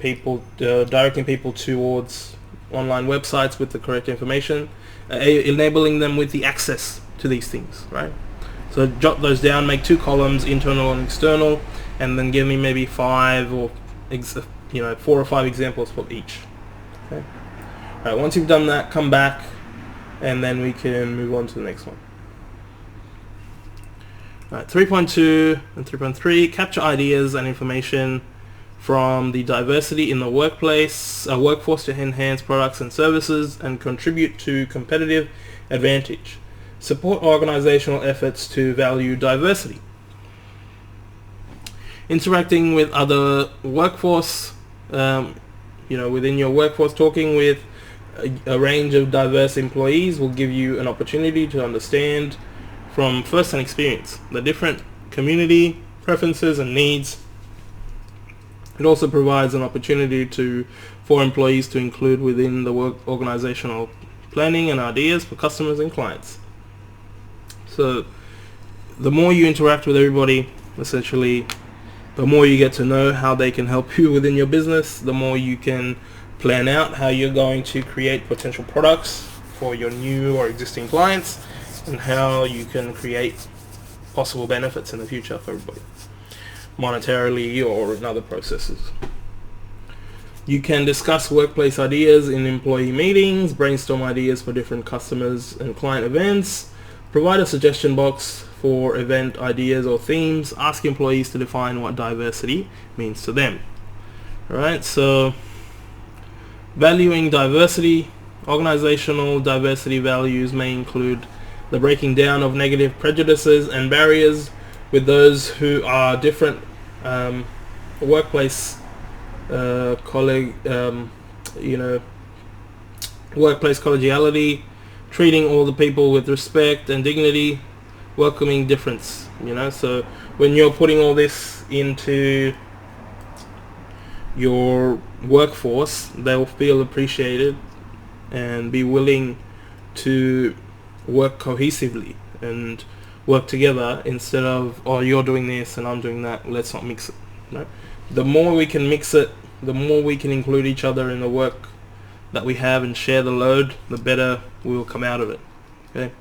people towards online websites with the correct information, enabling them with the access to these things, right? So jot those down, make 2 columns, internal and external, and then give me maybe 4 or 5 examples for each. Okay. All right. Once you've done that, come back, and then we can move on to the next one. All right. 3.2 and 3.3: capture ideas and information from the diversity in the workforce to enhance products and services and contribute to competitive advantage. Support organizational efforts to value diversity. Interacting with other workforce, within your workforce, talking with a range of diverse employees will give you an opportunity to understand from first-hand experience the different community preferences and needs. It also provides an opportunity for employees to include within the organizational planning and ideas for customers and clients. So the more you interact with everybody, essentially, the more you get to know how they can help you within your business, the more you can plan out how you're going to create potential products for your new or existing clients, and how you can create possible benefits in the future for everybody, monetarily or in other processes. You can discuss workplace ideas in employee meetings, brainstorm ideas for different customers and client events, provide a suggestion box for event ideas or themes, ask employees to define what diversity means to them. Alright, so valuing diversity Organisational diversity values may include the breaking down of negative prejudices and barriers with those who are different, workplace workplace collegiality, treating all the people with respect and dignity, welcoming difference. So when you're putting all this into your workforce, they'll feel appreciated and be willing to work cohesively and work together instead of, oh, you're doing this and I'm doing that, let's not mix it. The more we can mix it, the more we can include each other in the work that we have and share the load, the better we will come out of it. Okay.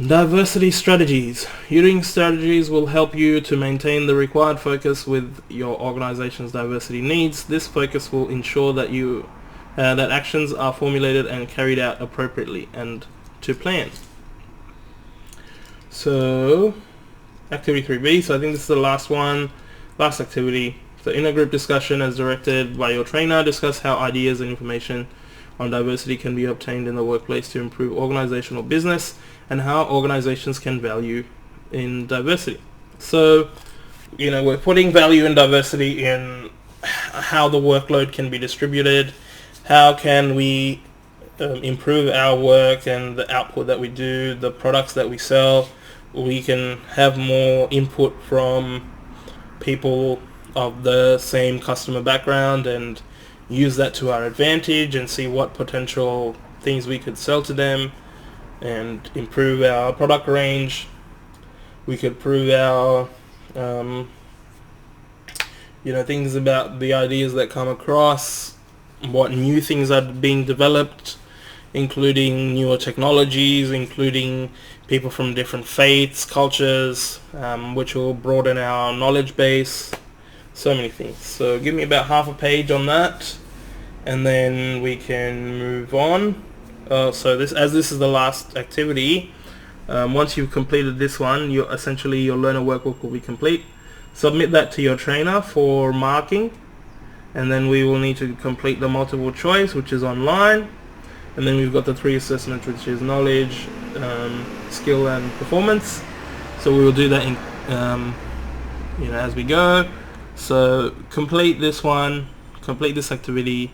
Diversity strategies. Using strategies will help you to maintain the required focus with your organization's diversity needs. This focus will ensure that that actions are formulated and carried out appropriately and to plan. So, activity 3B. So I think this is the last activity. So in a group discussion as directed by your trainer, discuss how ideas and information on diversity can be obtained in the workplace to improve organizational business and how organizations can value in diversity. So, we're putting value in diversity in how the workload can be distributed, how can we improve our work and the output that we do, the products that we sell. We can have more input from people of the same customer background and use that to our advantage and see what potential things we could sell to them and improve our product range. We could prove our things about the ideas that come across, what new things are being developed, including newer technologies, including people from different faiths, cultures, which will broaden our knowledge base. So many things. So give me about half a page on that, and then we can move on. So this is the last activity. Once you've completed this one, your learner workbook will be complete. Submit that to your trainer for marking, and then we will need to complete the multiple choice, which is online. And then we've got the 3 assessments, which is knowledge, skill, and performance. So we will do that in as we go. So complete this activity,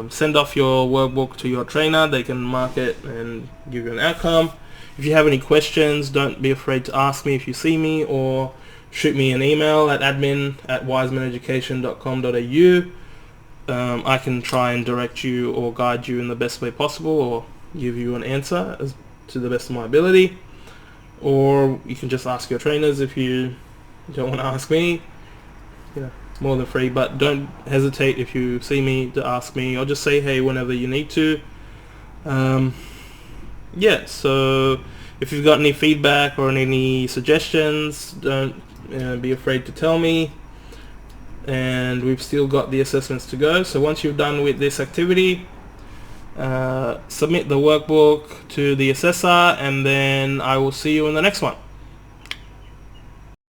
send off your workbook to your trainer. They can mark it and give you an outcome. If you have any questions, don't be afraid to ask me if you see me, or shoot me an email at admin@wisemaneducation.com.au. I can try and direct you or guide you in the best way possible, or give you an answer to the best of my ability. Or you can just ask your trainers if you don't want to ask me. More than free, but don't hesitate if you see me to ask me, or just say hey whenever you need to. So if you've got any feedback or any suggestions, don't be afraid to tell me. And we've still got the assessments to go. So once you're done with this activity, submit the workbook to the assessor, and then I will see you in the next one.